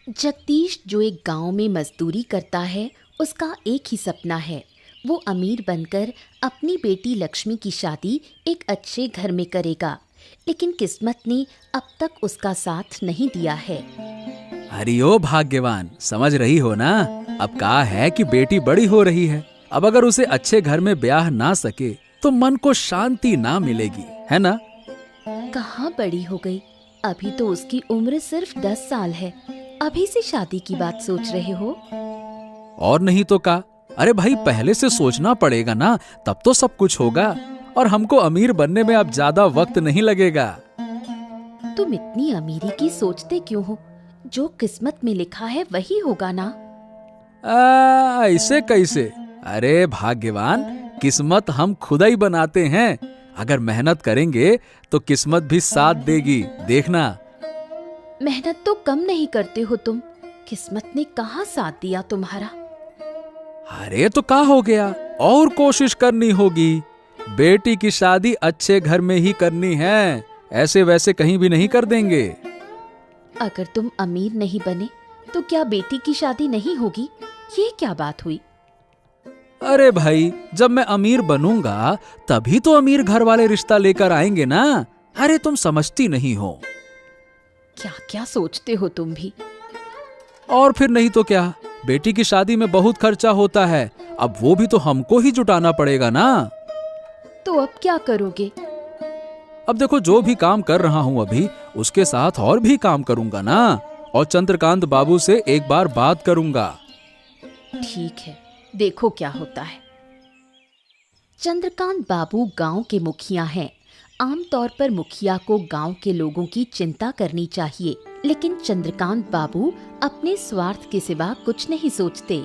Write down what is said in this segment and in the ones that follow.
जगदीश जो एक गांव में मजदूरी करता है, उसका एक ही सपना है। वो अमीर बनकर अपनी बेटी लक्ष्मी की शादी एक अच्छे घर में करेगा, लेकिन किस्मत ने अब तक उसका साथ नहीं दिया है। अरे ओ भाग्यवान, समझ रही हो ना? अब कहा है कि बेटी बड़ी हो रही है। अब अगर उसे अच्छे घर में ब्याह ना सके तो मन को शांति ना मिलेगी, है ना? कहाँ बड़ी हो गई, अभी तो उसकी उम्र सिर्फ 10 साल है। अभी से शादी की बात सोच रहे हो? और नहीं तो का। अरे भाई, पहले से सोचना पड़ेगा ना, तब तो सब कुछ होगा। और हमको अमीर बनने में अब ज्यादा वक्त नहीं लगेगा। तुम इतनी अमीरी की सोचते क्यों हो? जो किस्मत में लिखा है वही होगा ना। ऐसे कैसे? अरे भाग्यवान, किस्मत हम खुद ही बनाते हैं। अगर मेहनत करेंगे तो किस्मत भी साथ देगी, देखना। मेहनत तो कम नहीं करते हो तुम। किस्मत ने कहाँ साथ दिया तुम्हारा? अरे तो क्या हो गया, और कोशिश करनी होगी। बेटी की शादी अच्छे घर में ही करनी है, ऐसे वैसे कहीं भी नहीं कर देंगे। अगर तुम अमीर नहीं बने तो क्या बेटी की शादी नहीं होगी? ये क्या बात हुई? अरे भाई, जब मैं अमीर बनूंगा तभी तो अमीर घर वाले रिश्ता लेकर आएंगे ना। अरे तुम समझती नहीं हो। क्या क्या सोचते हो तुम भी। और फिर नहीं तो क्या, बेटी की शादी में बहुत खर्चा होता है। अब वो भी तो हमको ही जुटाना पड़ेगा ना। तो अब क्या करोगे? अब देखो, जो भी काम कर रहा हूं अभी, उसके साथ और भी काम करूंगा ना। और चंद्रकांत बाबू से एक बार बात करूंगा। ठीक है, देखो क्या होता है। चंद्रकांत बाबू गांव के मुखिया हैं। आमतौर पर मुखिया को गांव के लोगों की चिंता करनी चाहिए, लेकिन चंद्रकांत बाबू अपने स्वार्थ के सिवा कुछ नहीं सोचते।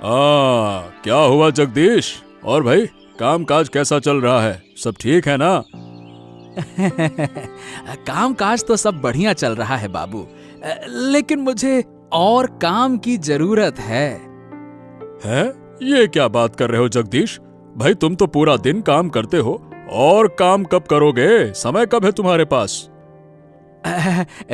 क्या हुआ जगदीश? और भाई, काम काज कैसा चल रहा है? सब ठीक है ना? काम काज तो सब बढ़िया चल रहा है बाबू, लेकिन मुझे और काम की जरूरत है। ये क्या बात कर रहे हो जगदीश? भाई, तुम तो पूरा दिन काम करते हो, और काम कब करोगे? समय कब है तुम्हारे पास?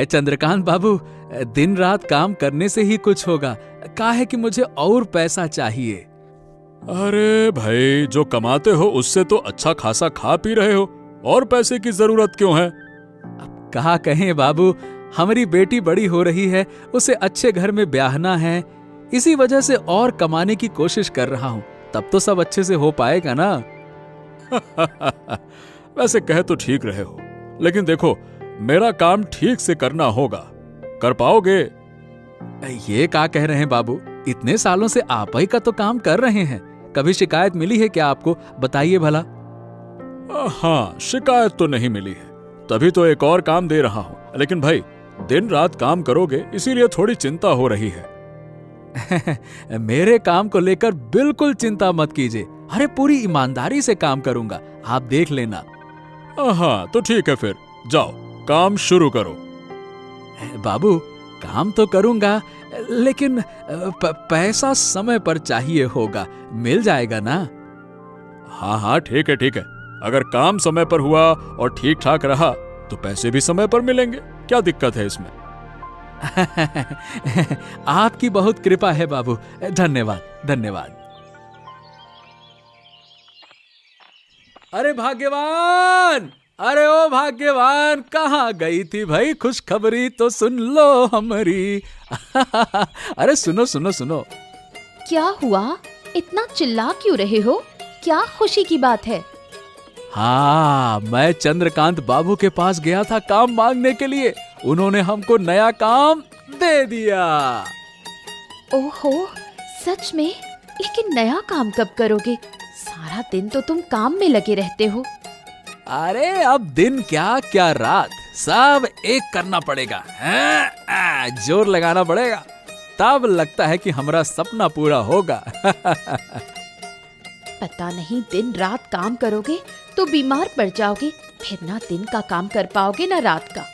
चंद्रकांत बाबू, दिन रात काम करने से ही कुछ होगा। क्या है कि मुझे और पैसा चाहिए। अरे भाई, जो कमाते हो उससे तो अच्छा खासा खा पी रहे हो, और पैसे की जरूरत क्यों है? अब कहा कहें बाबू, हमारी बेटी बड़ी हो रही है, उसे अच्छे घर में ब्याहना है। इसी वजह से और कमाने की कोशिश कर रहा हूँ, तब तो सब अच्छे से हो पाएगा ना। वैसे कहे तो ठीक रहे हो, लेकिन देखो, मेरा काम ठीक से करना होगा। कर पाओगे? ये क्या कह रहे हैं बाबू? इतने सालों से आप ही का तो काम कर रहे हैं। कभी शिकायत मिली है क्या आपको? बताइए भला। हाँ, शिकायत तो नहीं मिली है, तभी तो एक और काम दे रहा हूं। लेकिन भाई, दिन रात काम करोगे, इसीलिए थोड़ी चिंता हो रही है। मेरे काम को लेकर बिल्कुल चिंता मत कीजिए। अरे पूरी ईमानदारी से काम करूंगा, आप देख लेना। हाँ तो ठीक है, फिर जाओ काम शुरू करो। बाबू, काम तो करूंगा, लेकिन पैसा समय पर चाहिए होगा। मिल जाएगा ना? हाँ हाँ, ठीक है ठीक है। अगर काम समय पर हुआ और ठीक ठाक रहा तो पैसे भी समय पर मिलेंगे। क्या दिक्कत है इसमें? आपकी बहुत कृपा है बाबू, धन्यवाद धन्यवाद। अरे भाग्यवान, अरे ओ भाग्यवान, कहाँ गई थी भाई? खुशखबरी तो सुन लो हमारी। अरे सुनो सुनो सुनो। क्या हुआ? इतना चिल्ला क्यों रहे हो? क्या खुशी की बात है? हाँ, मैं चंद्रकांत बाबू के पास गया था काम मांगने के लिए। उन्होंने हमको नया काम दे दिया। ओहो, सच में? लेकिन नया काम कब करोगे? सारा दिन तो तुम काम में लगे रहते हो। अरे अब दिन क्या क्या रात, सब एक करना पड़ेगा। जोर लगाना पड़ेगा, तब लगता है कि हमारा सपना पूरा होगा। पता नहीं, दिन रात काम करोगे तो बीमार पड़ जाओगे, फिर ना दिन का काम कर पाओगे ना रात का।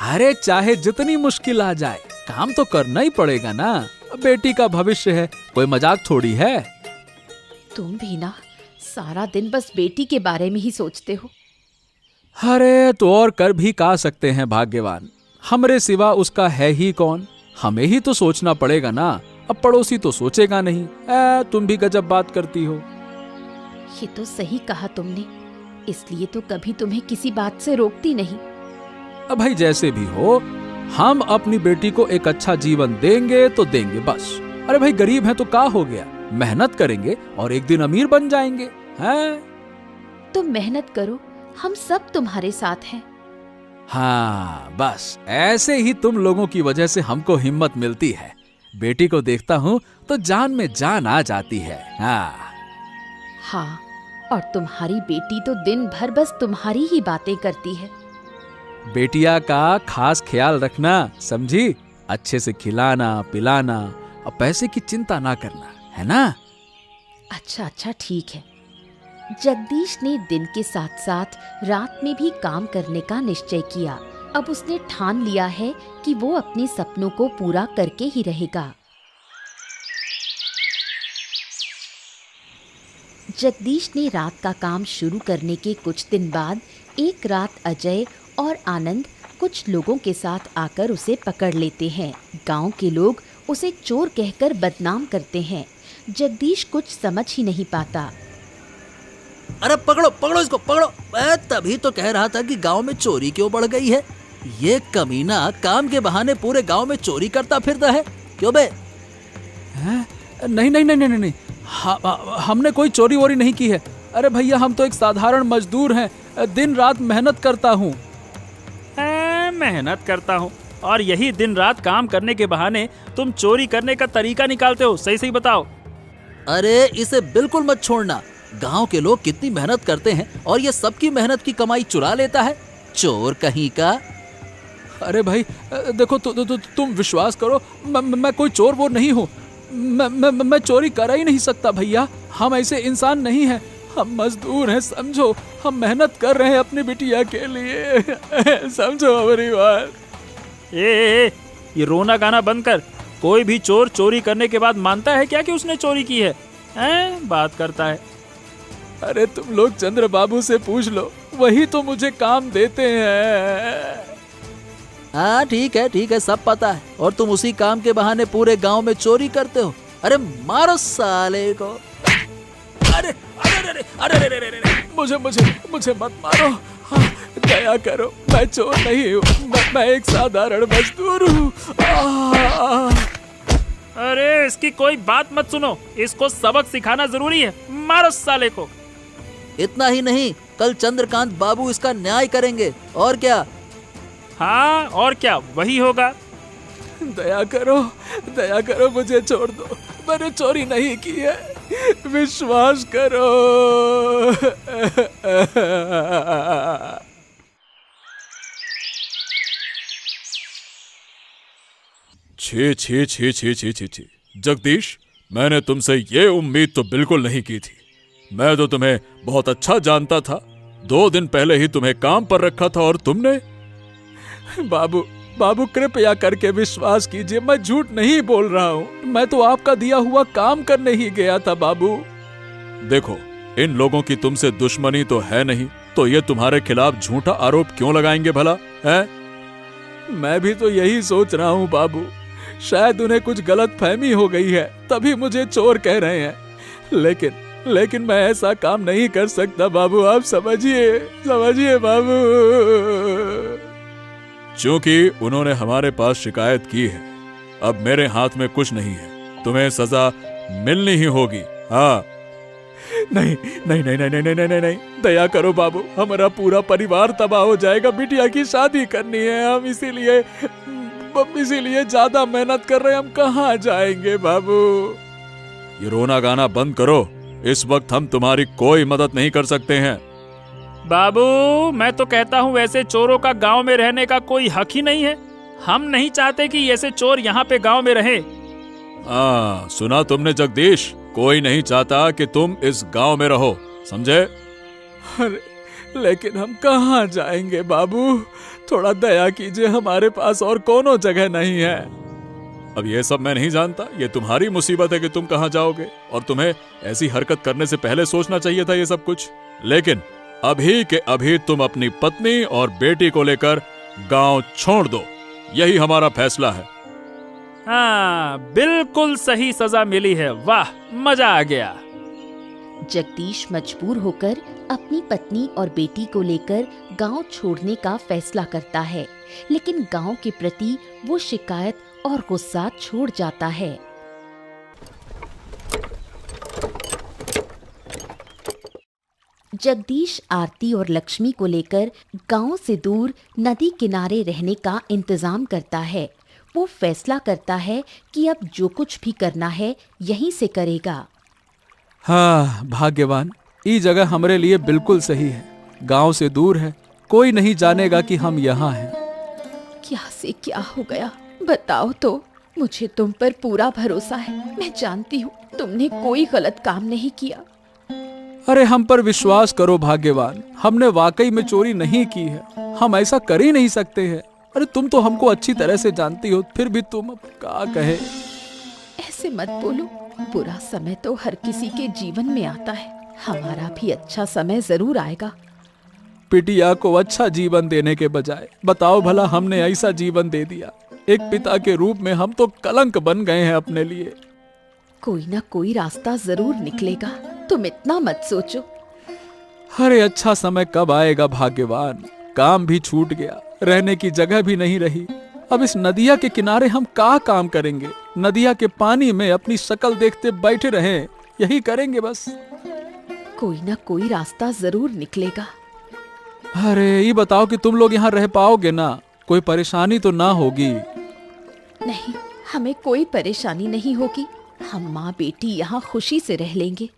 अरे चाहे जितनी मुश्किल आ जाए, काम तो करना ही पड़ेगा ना। बेटी का भविष्य है, कोई मजाक थोड़ी है। तुम भी ना सारा दिन बस बेटी के बारे में ही सोचते हो। अरे तो और कर भी का सकते हैं भाग्यवान, हमरे सिवा उसका है ही कौन? हमें ही तो सोचना पड़ेगा ना, अब पड़ोसी तो सोचेगा नहीं। तुम भी गजब बात करती हो। ये तो सही कहा तुमने, इसलिए तो कभी तुम्हें किसी बात से रोकती नहीं। अब भाई जैसे भी हो, हम अपनी बेटी को एक अच्छा जीवन देंगे तो देंगे बस। अरे भाई गरीब हैं तो क्या हो गया, मेहनत करेंगे और एक दिन अमीर बन जाएंगे। हैं? तुम मेहनत करो, हम सब तुम्हारे साथ हैं। हाँ, बस ऐसे ही तुम लोगों की वजह से हमको हिम्मत मिलती है। बेटी को देखता हूँ तो जान में जान आ जाती है। हाँ, और तुम्हारी बेटी तो दिन भर बस तुम्हारी ही बातें करती है। बेटिया का खास ख्याल रखना, समझी? अच्छे से खिलाना पिलाना और पैसे की चिंता ना करना, है ना? अच्छा ठीक है। जगदीश ने दिन के साथ साथ रात में भी काम करने का निश्चय किया। अब उसने ठान लिया है कि वो अपने सपनों को पूरा करके ही रहेगा। जगदीश ने रात का काम शुरू करने के कुछ दिन बाद एक रात अजय और आनंद कुछ लोगों के साथ आकर उसे पकड़ लेते हैं। गांव के लोग उसे चोर कहकर बदनाम करते हैं। जगदीश कुछ समझ ही नहीं पाता। अरे पकड़ो पकड़ो इसको पकड़ो। तभी तो कह रहा था कि गांव में चोरी क्यों बढ़ गई है। ये कमीना काम के बहाने पूरे गांव में चोरी करता फिरता है। क्यों बे? नहीं नहीं नहीं नहीं नहीं, हमने कोई चोरी वोरी नहीं की है। अरे भैया, हम तो एक साधारण मजदूर हैं, दिन रात मेहनत करता हूँ। मेहनत करता हूँ और यही दिन रात काम करने के बहाने तुम चोरी करने का तरीका निकालते हो। सही सही बताओ। अरे इसे बिल्कुल मत छोड़ना। गांव के लोग कितनी मेहनत करते हैं और ये सबकी मेहनत की कमाई चुरा लेता है, चोर कहीं का। अरे भाई देखो, तुम विश्वास करो, मैं कोई चोर वो नहीं हूँ। मैं चोरी कर ही नहीं सकता भैया। हम ऐसे इंसान नहीं हैं, हम मजदूर हैं, समझो। हम मेहनत कर रहे हैं अपनी बिटिया के लिए, समझो हमारी बात। ये रोना गाना बंद कर। कोई भी चोर चोरी करने के बाद मानता है क्या कि उसने चोरी की है? बात करता है। अरे तुम लोग चंद्र बाबू से पूछ लो, वही तो मुझे काम देते हैं। हाँ ठीक है, सब पता है। और तुम उसी काम के बहाने पूरे गांव में चोरी करते हो। अरे मारो साले को। अरे अरे अरे अरे अरे अरे, मुझे मत मारो। हाँ, दया करो, मैं चोर नहीं हूँ, मैं एक साधारण मजदूर हूँ। अरे इसकी कोई बात मत सुनो, इसको सबक सिखाना जरूरी है। मारो साले को। इतना ही नहीं, कल चंद्रकांत बाबू इसका न्याय करेंगे। और क्या? हाँ और क्या, वही होगा। दया करो, मुझे छोड़ दो। मैंने चोरी नहीं की है, विश्वास करो। छी छी छी छी छी छी छी। जगदीश, मैंने तुमसे ये उम्मीद तो बिल्कुल नहीं की थी। मैं तो तुम्हें बहुत अच्छा जानता था। 2 दिन पहले ही तुम्हें काम पर रखा था और तुमने। बाबू कृपया करके विश्वास कीजिए, मैं झूठ नहीं बोल रहा हूँ। मैं तो आपका दिया हुआ काम करने ही गया था बाबू। देखो, इन लोगों की तुमसे दुश्मनी तो है नहीं, तो ये तुम्हारे खिलाफ झूठा आरोप क्यों लगाएंगे भला? है? मैं भी तो यही सोच रहा हूँ बाबू। शायद उन्हें कुछ गलत फहमी हो गई है, तभी मुझे चोर कह रहे हैं। लेकिन मैं ऐसा काम नहीं कर सकता बाबू, आप समझिए बाबू। क्योंकि उन्होंने हमारे पास शिकायत की है, अब मेरे हाथ में कुछ नहीं है, तुम्हें सजा मिलनी ही होगी। हाँ। नहीं, दया करो बाबू, हमारा पूरा परिवार तबाह हो जाएगा। बिटिया की शादी करनी है, हम इसीलिए ज्यादा मेहनत कर रहे हैं। हम कहाँ जाएंगे बाबू? ये रोना गाना बंद करो। इस वक्त हम तुम्हारी कोई मदद नहीं कर सकते हैं। बाबू, मैं तो कहता हूँ वैसे चोरों का गांव में रहने का कोई हक ही नहीं है। हम नहीं चाहते कि ऐसे चोर यहाँ पे गांव में रहे। सुना तुमने जगदीश, कोई नहीं चाहता कि तुम इस गांव में रहो, समझे? अरे लेकिन हम कहाँ जाएंगे बाबू? थोड़ा दया कीजिए, हमारे पास और कोनो जगह नहीं है। अब ये सब मैं नहीं जानता, ये तुम्हारी मुसीबत है कि तुम कहाँ जाओगे, और तुम्हें ऐसी हरकत करने से पहले सोचना चाहिए था ये सब कुछ। लेकिन अभी के अभी तुम अपनी पत्नी और बेटी को लेकर गांव छोड़ दो, यही हमारा फैसला है। हाँ, बिल्कुल सही सजा मिली है। वाह, मजा आ गया। जगदीश मजबूर होकर अपनी पत्नी और बेटी को लेकर गांव छोड़ने का फैसला करता है, लेकिन गांव के प्रति वो शिकायत और गुस्सा छोड़ जाता है। जगदीश आरती और लक्ष्मी को लेकर गांव से दूर नदी किनारे रहने का इंतजाम करता है। वो फैसला करता है कि अब जो कुछ भी करना है यहीं से करेगा। हाँ भाग्यवान, ये जगह हमारे लिए बिल्कुल सही है। गांव से दूर है, कोई नहीं जानेगा कि हम यहाँ हैं। क्या से क्या हो गया बताओ तो। मुझे तुम पर पूरा भरोसा है। मैं जानती हूँ तुमने कोई गलत काम नहीं किया। अरे हम पर विश्वास करो भाग्यवान, हमने वाकई में चोरी नहीं की है। हम ऐसा कर ही नहीं सकते हैं। अरे तुम तो हमको अच्छी तरह से जानती हो, फिर भी तुम अब क्या कहे। ऐसे मत बोलो। बुरा समय तो हर किसी के जीवन में आता है। हमारा भी अच्छा समय जरूर आएगा। पिटिया को अच्छा जीवन देने के बजाय बताओ भला हमने ऐसा जीवन दे दिया। एक पिता के रूप में हम तो कलंक बन गए हैं अपने लिए। कोई ना कोई रास्ता जरूर निकलेगा, तुम इतना मत सोचो। अरे अच्छा समय कब आएगा भाग्यवान। काम भी छूट गया, रहने की जगह भी नहीं रही। अब इस नदिया के किनारे हम क्या काम करेंगे। नदिया के पानी में अपनी शक्ल देखते बैठे रहें, यही करेंगे बस। कोई ना कोई रास्ता जरूर निकलेगा। अरे ये बताओ कि तुम लोग यहाँ रह पाओगे ना? कोई परेशानी तो ना होगी? नहीं, हमें कोई परेशानी नहीं होगी। हम माँ बेटी यहाँ खुशी से रह लेंगे।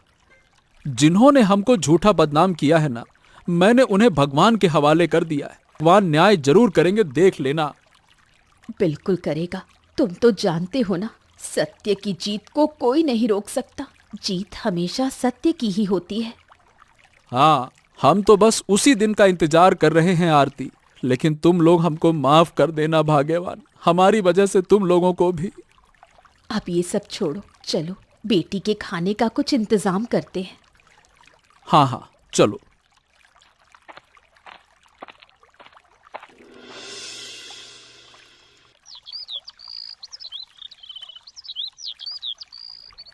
जिन्होंने हमको झूठा बदनाम किया है ना, मैंने उन्हें भगवान के हवाले कर दिया है। भगवान न्याय जरूर करेंगे, देख लेना। बिल्कुल करेगा। तुम तो जानते हो ना, सत्य की जीत को कोई नहीं रोक सकता। जीत हमेशा सत्य की ही होती है। हाँ, हम तो बस उसी दिन का इंतजार कर रहे हैं आरती। लेकिन तुम लोग हमको माफ कर देना भाग्यवान। हमारी वजह से तुम लोगों को भी। अब ये सब छोड़ो, चलो बेटी के खाने का कुछ इंतजाम करते हैं। हाँ हाँ चलो।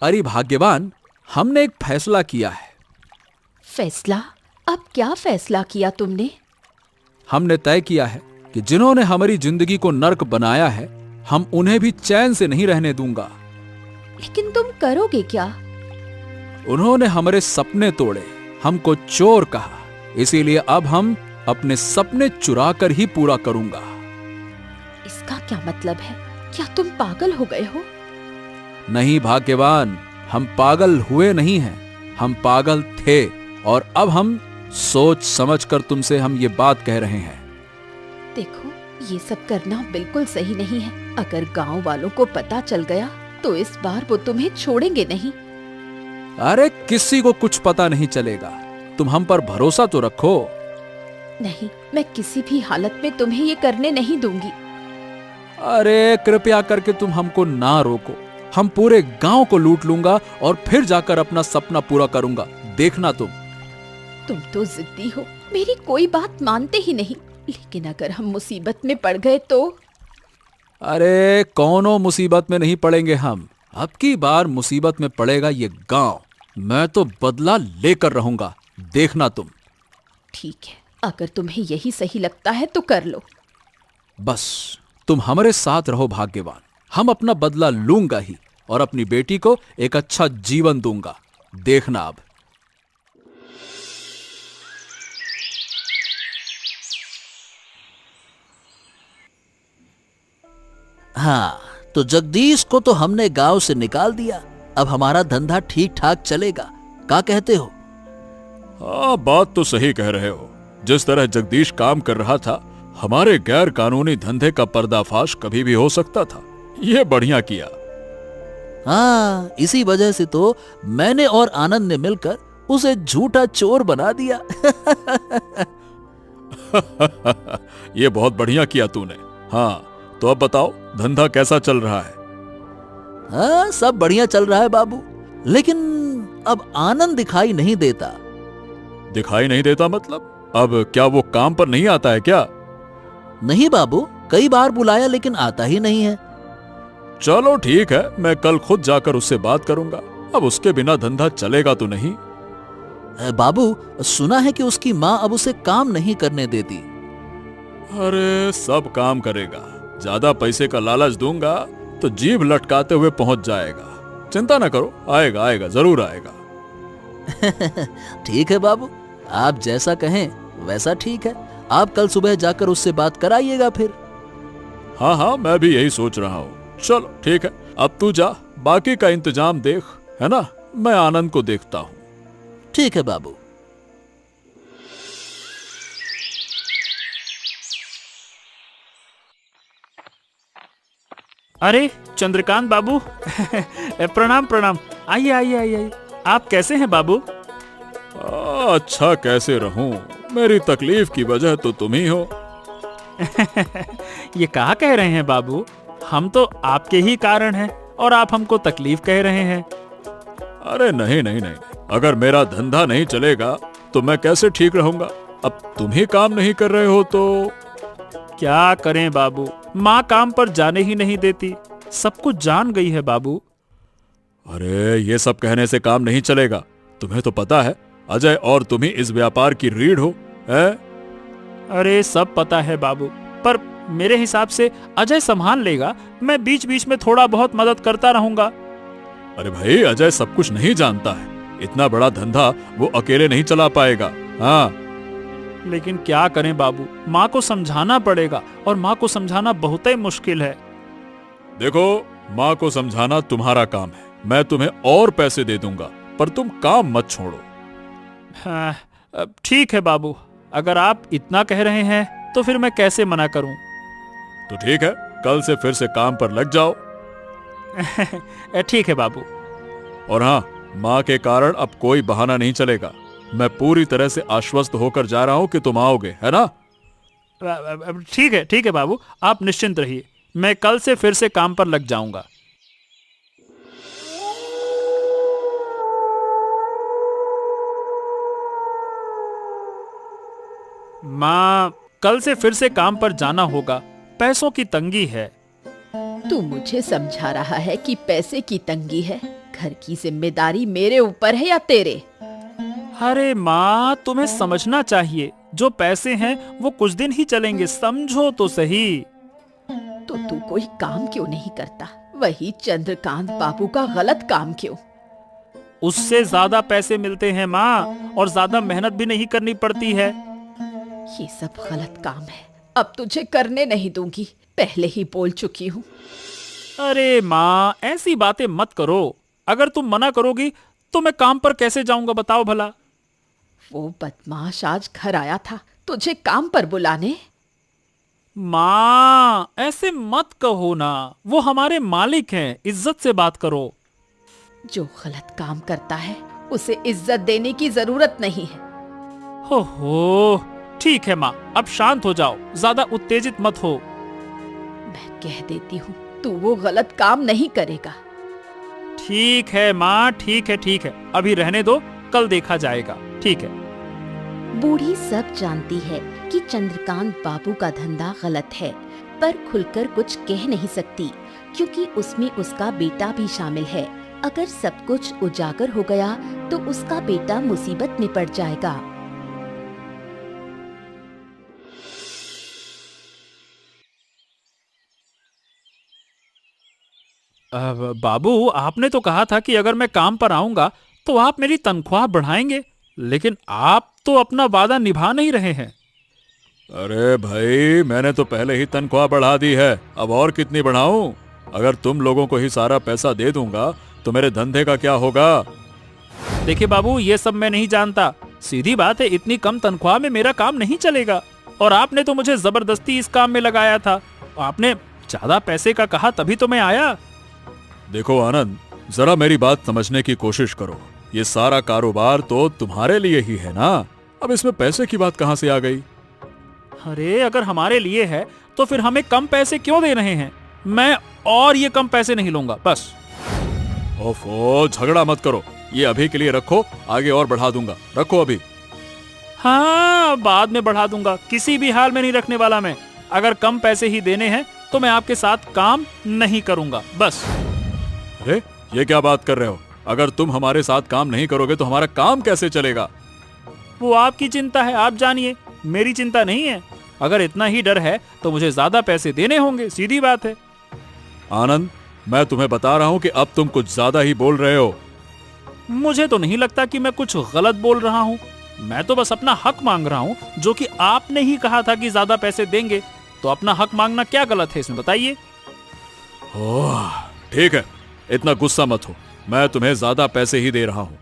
अरे भाग्यवान, हमने एक फैसला किया है। फैसला? अब क्या फैसला किया तुमने? हमने तय किया है कि जिन्होंने हमारी जिंदगी को नर्क बनाया है, हम उन्हें भी चैन से नहीं रहने दूंगा। लेकिन तुम करोगे क्या? उन्होंने हमारे सपने तोड़े, हमको चोर कहा, इसीलिए अब हम अपने सपने चुरा कर ही पूरा करूंगा। इसका क्या मतलब है? क्या तुम पागल हो गए हो? नहीं भाग्यवान, हम पागल हुए नहीं हैं, हम पागल थे। और अब हम सोच समझकर तुमसे हम ये बात कह रहे हैं। देखो, ये सब करना बिल्कुल सही नहीं है। अगर गांव वालों को पता चल गया तो इस बार वो तुम्हें छोड़ेंगे नहीं। अरे किसी को कुछ पता नहीं चलेगा, तुम हम पर भरोसा तो रखो। नहीं, मैं किसी भी हालत में तुम्हें ये करने नहीं दूंगी। अरे कृपया करके तुम हमको ना रोको। हम पूरे गांव को लूट लूंगा और फिर जाकर अपना सपना पूरा करूंगा, देखना तुम तो जिद्दी हो, मेरी कोई बात मानते ही नहीं। लेकिन अगर हम मुसीबत में पड़ गए तो? अरे कौनो मुसीबत में नहीं पड़ेंगे हम। अब की बार मुसीबत में पड़ेगा ये गांव। मैं तो बदला लेकर रहूंगा, देखना तुम। ठीक है, अगर तुम्हें यही सही लगता है तो कर लो। बस तुम हमारे साथ रहो भाग्यवान। हम अपना बदला लूंगा ही और अपनी बेटी को एक अच्छा जीवन दूंगा, देखना अब। हाँ, तो जगदीश को तो हमने गांव से निकाल दिया। अब हमारा धंधा ठीक ठाक चलेगा, क्या कहते हो? हाँ, बात तो सही कह रहे हो। जिस तरह जगदीश काम कर रहा था, हमारे गैर कानूनी धंधे का पर्दाफाश कभी भी हो सकता था। ये बढ़िया किया। हाँ, इसी वजह से तो मैंने और आनंद ने मिलकर उसे झूठा चोर बना दिया। ये बहुत बढ़िया किया तूने। हाँ, तो अब बताओ धंधा कैसा चल रहा है? हाँ, सब बढ़िया चल रहा है बाबू, लेकिन अब आनंद दिखाई नहीं देता। दिखाई नहीं देता मतलब? अब क्या वो काम पर नहीं आता है क्या? नहीं बाबू, कई बार बुलाया लेकिन आता ही नहीं है। चलो ठीक है, मैं कल खुद जाकर उससे बात करूंगा। अब उसके बिना धंधा चलेगा तो नहीं। बाबू, सुना है कि उसकी माँ अब उसे काम नहीं करने देती। अरे सब काम करेगा, ज्यादा पैसे का लालच दूंगा तो जीभ लटकाते हुए पहुंच जाएगा। चिंता ना करो, आएगा आएगा, जरूर आएगा। ठीक है बाबू, आप जैसा कहें वैसा ठीक है। आप कल सुबह जाकर उससे बात कराइएगा फिर। हाँ हाँ, मैं भी यही सोच रहा हूँ। चलो ठीक है, अब तू जा, बाकी का इंतजाम देख, है ना? मैं आनंद को देखता हूँ। ठीक है बाबू। अरे चंद्रकांत बाबू प्रणाम प्रणाम। आइए आइए आइए आइए। आप कैसे हैं बाबू? अच्छा कैसे रहूं, मेरी तकलीफ की वजह तो तुम ही हो। ये कहा कह रहे हैं बाबू, हम तो आपके ही कारण हैं और आप हमको तकलीफ कह रहे हैं। अरे नहीं नहीं नहीं, अगर मेरा धंधा नहीं चलेगा तो मैं कैसे ठीक रहूंगा? अब तुम ही काम नहीं कर रहे हो तो क्या करें बाबू, माँ काम पर जाने ही नहीं देती, सब कुछ जान गई है बाबू। अरे ये सब कहने से काम नहीं चलेगा। तुम्हें तो पता है अजय और तुम ही इस व्यापार की रीढ़ हो, है? अरे सब पता है बाबू, पर मेरे हिसाब से अजय संभाल लेगा, मैं बीच बीच में थोड़ा बहुत मदद करता रहूंगा। अरे भाई, अजय सब कुछ नहीं जानता है, इतना बड़ा धंधा वो अकेले नहीं चला पाएगा। हाँ, लेकिन क्या करें बाबू, माँ को समझाना पड़ेगा और माँ को समझाना बहुत ही मुश्किल है। देखो, माँ को समझाना तुम्हारा काम है, मैं तुम्हें और पैसे दे दूंगा, पर तुम काम मत छोड़ो। हाँ, ठीक है बाबू, अगर आप इतना कह रहे हैं तो फिर मैं कैसे मना करूं। तो ठीक है, कल से फिर से काम पर लग जाओ। ठीक है बाबू। और हाँ, माँ के कारण अब कोई बहाना नहीं चलेगा। मैं पूरी तरह से आश्वस्त होकर जा रहा हूं कि तुम आओगे, है ना? ठीक है बाबू, आप निश्चिंत रहिए, मैं कल से फिर से काम पर लग जाऊंगा। माँ, कल से फिर से काम पर जाना होगा, पैसों की तंगी है। तू मुझे समझा रहा है कि पैसे की तंगी है? घर की जिम्मेदारी मेरे ऊपर है या तेरे? अरे माँ, तुम्हें समझना चाहिए, जो पैसे हैं वो कुछ दिन ही चलेंगे, समझो तो सही। तो तू कोई काम क्यों नहीं करता? वही चंद्रकांत बाबू का गलत काम क्यों? उससे ज्यादा पैसे मिलते हैं माँ, और ज्यादा मेहनत भी नहीं करनी पड़ती है। ये सब गलत काम है, अब तुझे करने नहीं दूंगी, पहले ही बोल चुकी हूँ। अरे माँ, ऐसी बातें मत करो, अगर तुम मना करोगी तो मैं काम पर कैसे जाऊंगा बताओ भला। वो बदमाश आज घर आया था तुझे काम पर बुलाने। माँ, ऐसे मत कहो ना, वो हमारे मालिक हैं, इज्जत से बात करो। जो गलत काम करता है उसे इज्जत देने की जरूरत नहीं है। हो, ठीक है माँ, अब शांत हो जाओ, ज्यादा उत्तेजित मत हो। मैं कह देती हूँ, तू वो गलत काम नहीं करेगा। ठीक है माँ, ठीक है, अभी रहने दो, कल देखा जाएगा, ठीक है। बूढ़ी सब जानती है कि चंद्रकांत बाबू का धंधा गलत है, पर खुलकर कुछ कह नहीं सकती, क्योंकि उसमें उसका बेटा भी शामिल है। अगर सब कुछ उजागर हो गया तो उसका बेटा मुसीबत में पड़ जाएगा। बाबू, आपने तो कहा था कि अगर मैं काम पर आऊंगा तो आप मेरी तनख्वाह बढ़ाएंगे, लेकिन आप तो अपना वादा निभा नहीं रहे हैं। अरे भाई, मैंने तो पहले ही तनख्वाह बढ़ा दी है, अब और कितनी बढ़ाऊं? अगर तुम लोगों को ही सारा पैसा दे दूंगा तो मेरे धंधे का क्या होगा? देखिए बाबू, ये सब मैं नहीं जानता, सीधी बात है, इतनी कम तनख्वाह में मेरा काम नहीं चलेगा, और आपने तो मुझे जबरदस्ती इस काम में लगाया था। आपने ज्यादा पैसे का कहा तभी तो मैं आया। देखो आनंद, जरा मेरी बात समझने की कोशिश करो, ये सारा कारोबार तो तुम्हारे लिए ही है ना, अब इसमें पैसे की बात कहां से आ गई? अरे अगर हमारे लिए है तो फिर हमें कम पैसे क्यों दे रहे हैं? मैं और ये कम पैसे नहीं लूंगा, बस। ओफो, झगड़ा मत करो, ये अभी के लिए रखो, आगे और बढ़ा दूंगा, रखो अभी। हाँ, बाद में बढ़ा दूंगा, किसी भी हाल में नहीं रखने वाला मैं। अगर कम पैसे ही देने हैं तो मैं आपके साथ काम नहीं करूंगा, बस। अरे ये क्या बात कर रहे हो? अगर तुम हमारे साथ काम नहीं करोगे तो हमारा काम कैसे चलेगा? वो आपकी चिंता है, आप जानिए, मेरी चिंता नहीं है। अगर इतना ही डर है तो मुझे ज्यादा पैसे देने होंगे, सीधी बात है। आनंद, मैं तुम्हें बता रहा हूं कि अब तुम कुछ ज्यादा ही बोल रहे हो। मुझे तो नहीं लगता कि मैं कुछ गलत बोल रहा हूँ। मैं तो बस अपना हक मांग रहा हूँ, जो कि आपने ही कहा था कि ज्यादा पैसे देंगे। तो अपना हक मांगना क्या गलत है इसमें, बताइए। ओह, ठीक है, इतना गुस्सा मत हो, मैं तुम्हें ज्यादा पैसे ही दे रहा हूं।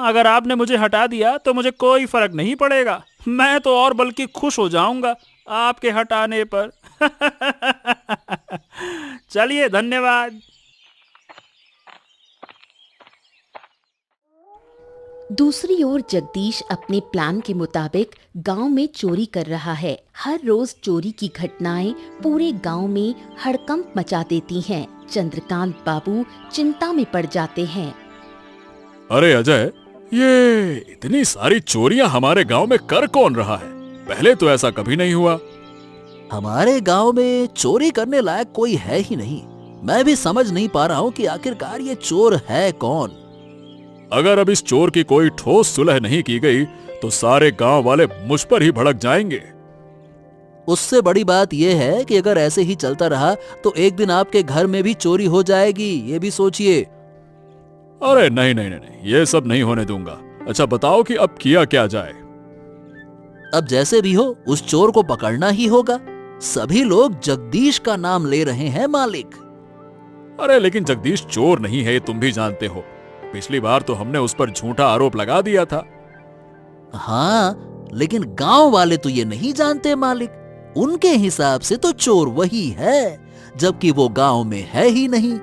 अगर आपने मुझे हटा दिया तो मुझे कोई फर्क नहीं पड़ेगा। मैं तो और बल्कि खुश हो जाऊंगा आपके हटाने पर। चलिए, धन्यवाद। दूसरी ओर जगदीश अपने प्लान के मुताबिक गांव में चोरी कर रहा है। हर रोज चोरी की घटनाएं पूरे गांव में हड़कंप मचा देती हैं। चंद्रकांत बाबू चिंता में पड़ जाते हैं। अरे अजय, ये इतनी सारी चोरियां हमारे गांव में कर कौन रहा है? पहले तो ऐसा कभी नहीं हुआ। हमारे गांव में चोरी करने लायक कोई है ही नहीं। मैं भी समझ नहीं पा रहा हूँ कि आखिरकार ये चोर है कौन। अगर अब इस चोर की कोई ठोस सुलह नहीं की गई तो सारे गांव वाले मुझ पर ही भड़क जाएंगे। उससे बड़ी बात यह है कि अगर ऐसे ही चलता रहा तो एक दिन आपके घर में भी चोरी हो जाएगी, ये भी सोचिए। अरे नहीं नहीं नहीं नहीं, ये सब नहीं होने दूंगा। अच्छा बताओ कि अब किया क्या जाए? अब जैसे भी हो उस चोर को पकड़ना ही होगा। सभी लोग जगदीश का नाम ले रहे हैं मालिक। अरे लेकिन जगदीश चोर नहीं है, ये तुम भी जानते हो। पिछली बार तो हमने उस पर झूठा आरोप लगा दिया था। हाँ, लेकिन गांव वाले तो ये नहीं जानते मालिक। उनके हिसाब से तो चोर वही है, जबकि वो गांव में है ही नहीं।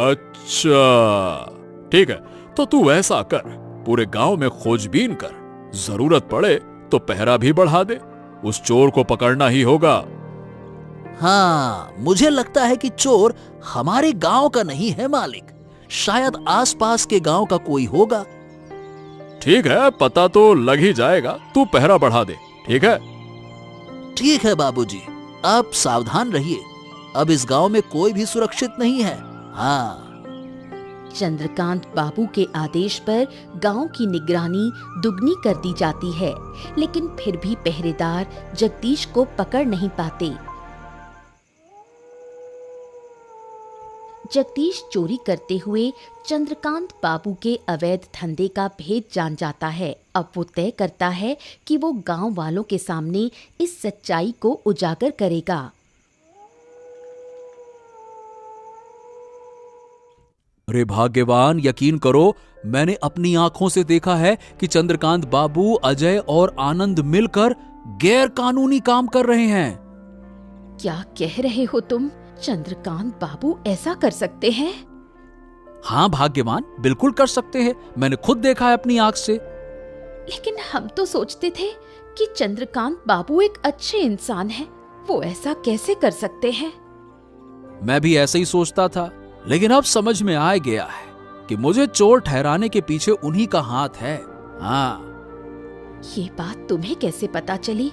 अच्छा ठीक है, तो तू ऐसा कर, पूरे गांव में खोजबीन कर, जरूरत पड़े तो पहरा भी बढ़ा दे। उस चोर को पकड़ना ही होगा। हाँ, मुझे लगता है कि चोर हमारे गांव का नहीं है मालिक, शायद आसपास के गांव का कोई होगा। ठीक है, पता तो लग ही जाएगा, तू पहरा बढ़ा दे। ठीक है? ठीक है बाबूजी, आप सावधान रहिए। अब इस गांव में कोई भी सुरक्षित नहीं है। हाँ। चंद्रकांत बाबू के आदेश पर गांव की निगरानी दुगनी कर दी जाती है, लेकिन फिर भी पहरेदार जगदीश को पकड़ नहीं पाते। जगदीश चोरी करते हुए चंद्रकांत बाबू के अवैध धंधे का भेद जान जाता है। अब वो तय करता है कि वो गांव वालों के सामने इस सच्चाई को उजागर करेगा। अरे भाग्यवान, यकीन करो, मैंने अपनी आंखों से देखा है कि चंद्रकांत बाबू, अजय और आनंद मिलकर गैर कानूनी काम कर रहे हैं। क्या कह रहे हो तुम? चंद्रकांत बाबू ऐसा कर सकते हैं? हाँ भाग्यवान, बिल्कुल कर सकते हैं, मैंने खुद देखा है अपनी आंख से। लेकिन हम तो सोचते थे कि चंद्रकांत बाबू एक अच्छे इंसान हैं, वो ऐसा कैसे कर सकते हैं? मैं भी ऐसे ही सोचता था, लेकिन अब समझ में आ गया है कि मुझे चोर ठहराने के पीछे उन्हीं का हाथ है। हाँ। ये बात तुम्हें कैसे पता चली?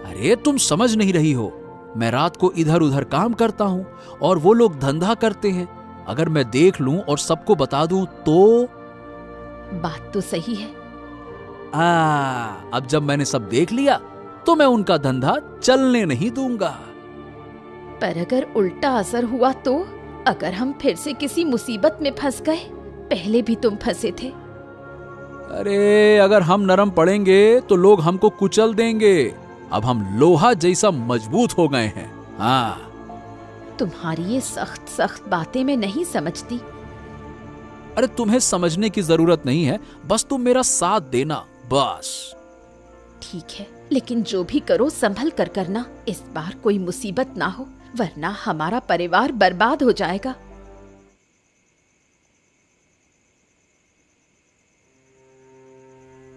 अरे तुम समझ नहीं रही हो, मैं रात को इधर उधर काम करता हूँ और वो लोग धंधा करते हैं। अगर मैं देख लूं और सबको बता दूं तो? बात तो सही है। अब जब मैंने सब देख लिया तो मैं उनका धंधा चलने नहीं दूंगा। पर अगर उल्टा असर हुआ तो? अगर हम फिर से किसी मुसीबत में फंस गए? पहले भी तुम फंसे थे। अरे अगर हम नरम पड़ेंगे तो लोग हमको कुचल देंगे। अब हम लोहा जैसा मजबूत हो गए हैं। हाँ। तुम्हारी ये सख्त सख्त बातें मैं नहीं समझती। अरे तुम्हें समझने की जरूरत नहीं है, बस तुम मेरा साथ देना, बस। ठीक है, लेकिन जो भी करो संभल कर करना। इस बार कोई मुसीबत ना हो, वरना हमारा परिवार बर्बाद हो जाएगा।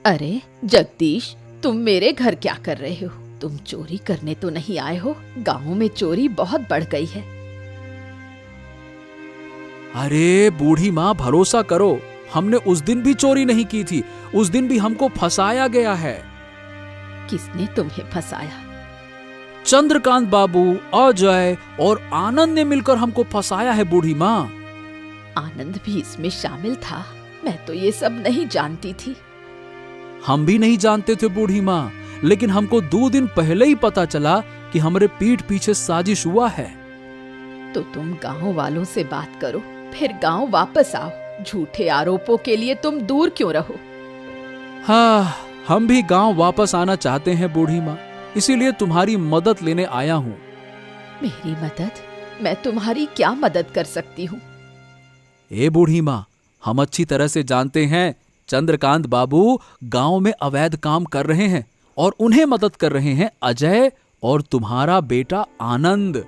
अरे जगदीश, तुम मेरे घर क्या कर रहे हो? तुम चोरी करने तो नहीं आए हो? गांव में चोरी बहुत बढ़ गई है। अरे बूढ़ी माँ, भरोसा करो, हमने उस दिन भी चोरी नहीं की थी। उस दिन भी हमको फंसाया गया है। किसने तुम्हें फंसाया? चंद्रकांत बाबू, अजय और आनंद ने मिलकर हमको फंसाया है बूढ़ी माँ। आनंद भी इसमें शामिल था? मैं तो ये सब नहीं जानती थी। हम भी नहीं जानते थे बूढ़ी माँ, लेकिन हमको 2 दिन पहले ही पता चला कि हमारे पीठ पीछे साजिश हुआ है। तो तुम गांव वालों से बात करो, फिर गांव वापस आओ। झूठे आरोपों के लिए तुम दूर क्यों रहो? हाँ, हम भी गांव वापस आना चाहते हैं बूढ़ी माँ, इसीलिए तुम्हारी मदद लेने आया हूँ। मेरी मदद? मैं तुम्हारी क्या मदद कर सकती हूँ? ए बूढ़ी माँ, हम अच्छी तरह से जानते हैं चंद्रकांत बाबू गांव में अवैध काम कर रहे हैं और उन्हें मदद कर रहे हैं अजय और तुम्हारा बेटा आनंद।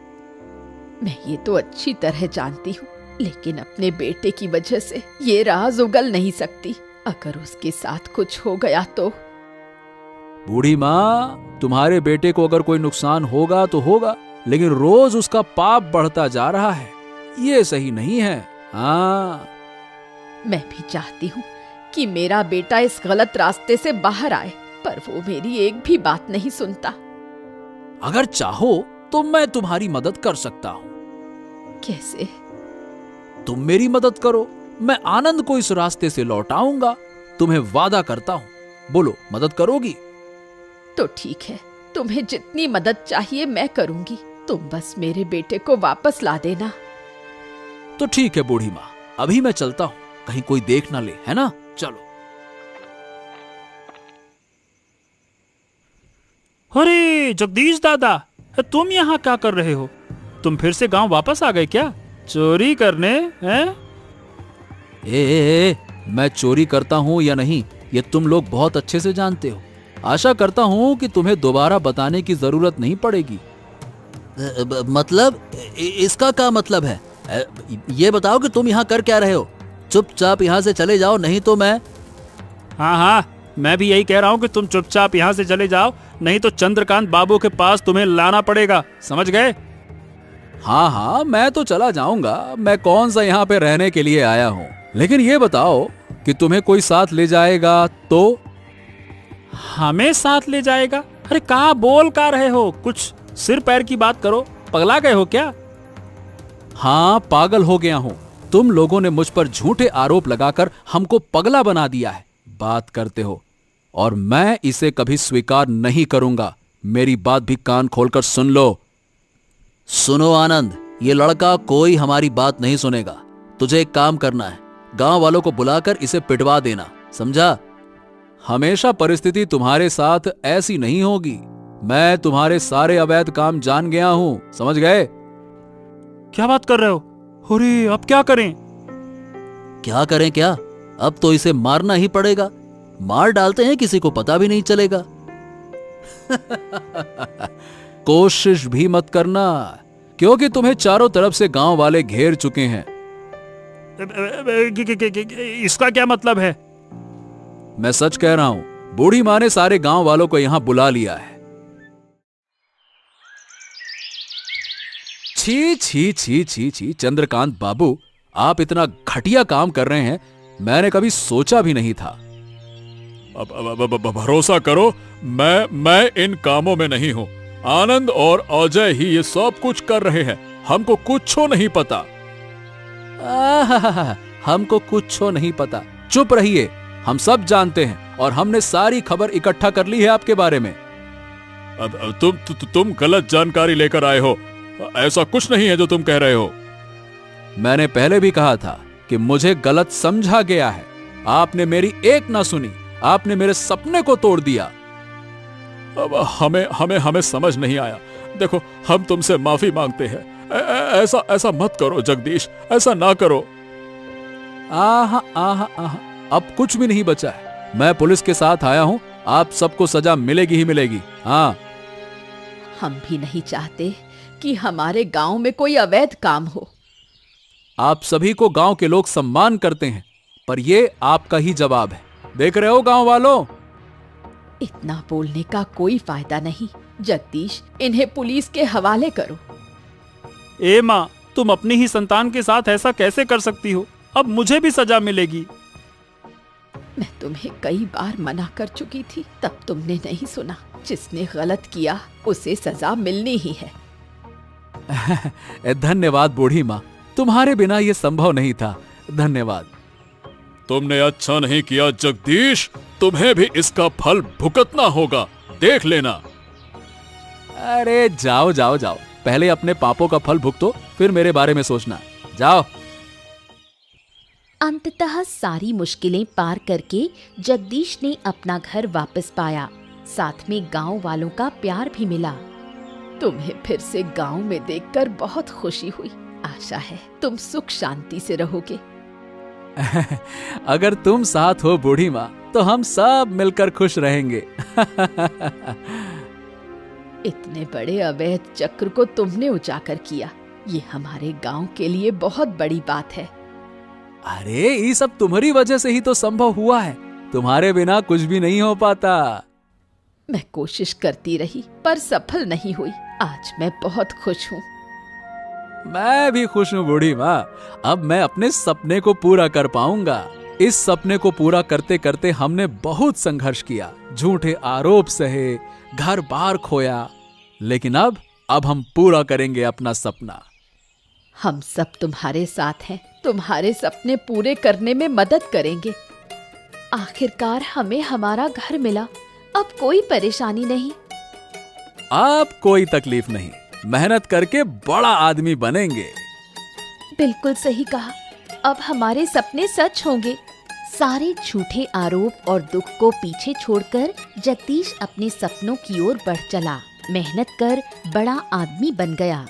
मैं ये तो अच्छी तरह जानती हूँ, लेकिन अपने बेटे की वजह से ये राज उगल नहीं सकती। अगर उसके साथ कुछ हो गया तो? बूढ़ी माँ, तुम्हारे बेटे को अगर कोई नुकसान होगा तो होगा, लेकिन रोज उसका पाप बढ़ता जा रहा है। ये सही नहीं है। हाँ, मैं भी चाहती हूँ कि मेरा बेटा इस गलत रास्ते से बाहर आए, पर वो मेरी एक भी बात नहीं सुनता। अगर चाहो तो मैं तुम्हारी मदद कर सकता हूँ। कैसे? तुम मेरी मदद करो, मैं आनंद को इस रास्ते से लौटाऊंगा। तुम्हें वादा करता हूँ। बोलो, मदद करोगी? तो ठीक है, तुम्हें जितनी मदद चाहिए मैं करूंगी। तुम बस मेरे बेटे को वापस ला देना। तो ठीक है बूढ़ी माँ, अभी मैं चलता हूँ, कहीं कोई देख ना ले, है ना? चलो। अरे जगदीश दादा, तुम यहाँ क्या कर रहे हो? तुम फिर से गांव वापस आ गए क्या? चोरी करने हैं? मैं चोरी करता हूँ या नहीं, ये तुम लोग बहुत अच्छे से जानते हो। आशा करता हूँ कि तुम्हें दोबारा बताने की जरूरत नहीं पड़ेगी। मतलब इसका क्या मतलब है? ये बताओ कि तुम यहाँ कर क्या रहे हो? चुपचाप यहाँ से चले जाओ, नहीं तो मैं... हाँ, मैं भी यही कह रहा हूँ कि तुम चुपचाप यहाँ से चले जाओ, नहीं तो चंद्रकांत बाबू के पास तुम्हें लाना पड़ेगा। समझ गए? हाँ, मैं तो चला जाऊंगा। मैं कौन सा यहाँ पे रहने के लिए आया हूँ। लेकिन ये बताओ कि तुम्हें कोई साथ ले जाएगा तो? हमें साथ ले जाएगा? अरे कहाँ बोल का रहे हो? कुछ सिर पैर की बात करो। पगला गए हो क्या? हाँ, पागल हो गया हूँ। तुम लोगों ने मुझ पर झूठे आरोप लगाकर हमको पगला बना दिया है। बात करते हो और मैं इसे कभी स्वीकार नहीं करूंगा। मेरी बात भी कान खोलकर सुन लो। सुनो आनंद, ये लड़का कोई हमारी बात नहीं सुनेगा। तुझे एक काम करना है, गांव वालों को बुलाकर इसे पिटवा देना, समझा? हमेशा परिस्थिति तुम्हारे साथ ऐसी नहीं होगी। मैं तुम्हारे सारे अवैध काम जान गया हूं, समझ गए? क्या बात कर रहे हो? अरे अब क्या करें? क्या करें क्या? अब तो इसे मारना ही पड़ेगा। मार डालते हैं, किसी को पता भी नहीं चलेगा। कोशिश भी मत करना, क्योंकि तुम्हें चारों तरफ से गांव वाले घेर चुके हैं। इसका क्या मतलब है? मैं सच कह रहा हूं, बूढ़ी माँ ने सारे गांव वालों को यहां बुला लिया है। छी छी छी छी छी, चंद्रकांत बाबू, आप इतना घटिया काम कर रहे हैं, मैंने कभी सोचा भी नहीं था। भरोसा करो, मैं इन कामों में नहीं हूं। आनंद और अजय ही ये सब कुछ कर रहे हैं। हमको कुछ नहीं पता। हमको कुछ नहीं पता। चुप रहिए, हम सब जानते हैं और हमने सारी खबर इकट्ठा कर ली है आपके बारे में। तुम गलत जानकारी लेकर आए हो। ऐसा कुछ नहीं है जो तुम कह रहे हो। मैंने पहले भी कहा था कि मुझे गलत समझा गया है। आपने मेरी एक ना सुनी, आपने मेरे सपने को तोड़ दिया। अब हमें समझ नहीं आया। देखो, हम तुमसे माफी मांगते हैं। ऐसा मत करो जगदीश, ऐसा ना करो। आहा आहा आहा, अब कुछ भी नहीं बचा है। मैं पुलिस के साथ आया हूं, आप सबको सजा मिलेगी ही मिलेगी। हाँ, हम भी नहीं चाहते कि हमारे गांव में कोई अवैध काम हो। आप सभी को गांव के लोग सम्मान करते हैं, पर ये आपका ही जवाब है। देख रहे हो गांव वालों? इतना बोलने का कोई फायदा नहीं। जगदीश, इन्हें पुलिस के हवाले करो। ए माँ, तुम अपनी ही संतान के साथ ऐसा कैसे कर सकती हो? अब मुझे भी सजा मिलेगी। मैं तुम्हें कई बार मना कर चुकी थी, तब तुमने नहीं सुना। जिसने गलत किया उसे सजा मिलनी ही है। धन्यवाद बूढ़ी माँ, तुम्हारे बिना ये संभव नहीं था। धन्यवाद। तुमने अच्छा नहीं किया जगदीश, तुम्हें भी इसका फल भुगतना होगा, देख लेना। अरे जाओ जाओ जाओ, पहले अपने पापों का फल भुगतो, फिर मेरे बारे में सोचना। जाओ। अंततः सारी मुश्किलें पार करके जगदीश ने अपना घर वापस पाया। साथ में गांव वालों का प्यार भी मिला। तुम्हें फिर से गांव में देखकर बहुत खुशी हुई। आशा है तुम सुख शांति से रहोगे। अगर तुम साथ हो बूढ़ी माँ, तो हम सब मिलकर खुश रहेंगे। इतने बड़े अवैध चक्र को तुमने उजागर किया, ये हमारे गांव के लिए बहुत बड़ी बात है। अरे ये सब तुम्हारी वजह से ही तो संभव हुआ है, तुम्हारे बिना कुछ भी नहीं हो पाता। मैं कोशिश करती रही पर सफल नहीं हुई। आज मैं बहुत खुश हूँ। मैं भी खुश हूँ बूढ़ी माँ। अब मैं अपने सपने को पूरा कर पाऊंगा। इस सपने को पूरा करते करते हमने बहुत संघर्ष किया, झूठे आरोप सहे, घर बार खोया, लेकिन अब हम पूरा करेंगे अपना सपना। हम सब तुम्हारे साथ हैं, तुम्हारे सपने पूरे करने में मदद करेंगे। आखिरकार हमें हमारा घर मिला, अब कोई परेशानी नहीं। अब कोई तकलीफ नहीं, मेहनत करके बड़ा आदमी बनेंगे। बिल्कुल सही कहा, अब हमारे सपने सच होंगे। सारे झूठे आरोप और दुख को पीछे छोड़कर जगदीश अपने सपनों की ओर बढ़ चला। मेहनत कर बड़ा आदमी बन गया।